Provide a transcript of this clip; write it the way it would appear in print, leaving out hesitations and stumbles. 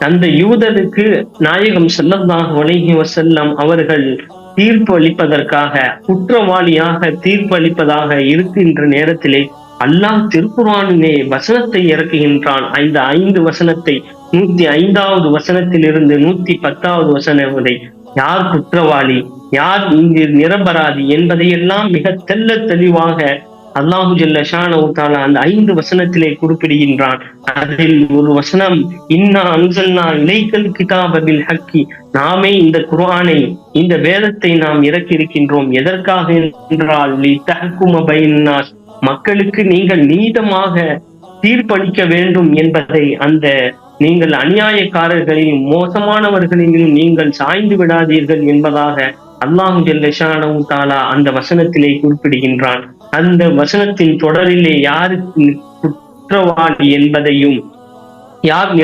அந்த யூதருக்கு நாயகம் ஸல்லல்லாஹு அலைஹி வஸல்லம் அவர்கள் தீர்ப்பு அளிப்பதற்காக, குற்றவாளியாக தீர்ப்பு அளிப்பதாக இருக்கின்ற நேரத்திலே அல்லாஹ் திருக்குர்ஆனிலே வசனத்தை இறக்குகின்றான். இந்த 5 வசனத்தை 105வது வசனத்திலிருந்து 110வது வசனம் வரை யார் குற்றவாளி, யார் இங்கு நிரபராதி என்பதையெல்லாம் மிக தெள்ளத் தெளிவாக அல்லாஹு ஜல்ல ஷானஹு தஆலா அந்த 5 வசனத்திலே குறிப்பிடுகின்றான். அதில் ஒரு வசனம், இன்னா அன்ஸல்னா இலைக்கல் கிதாப பில் ஹக்கி, நாமே இந்த குர்ஆனை, இந்த வேதத்தை நாம் இறக்கி இருக்கின்றோம். எதற்காக என்றால் லிதஹ்கும பைனன்னாஸ், மக்களுக்கு நீங்கள் நீதமாக தீர்ப்பளிக்க வேண்டும் என்பதை, அந்த நீங்கள் அநியாயக்காரர்களிலும் மோசமானவர்களிலும் நீங்கள் சாய்ந்து விடாதீர்கள் என்பதாக அல்லாஹு ஜல்ல ஷானஹு தஆலா அந்த வசனத்திலே குறிப்பிடுகின்றான். அந்த வசனத்தின் தொடரிலே யார் குற்றவாளி என்பதையும், யார்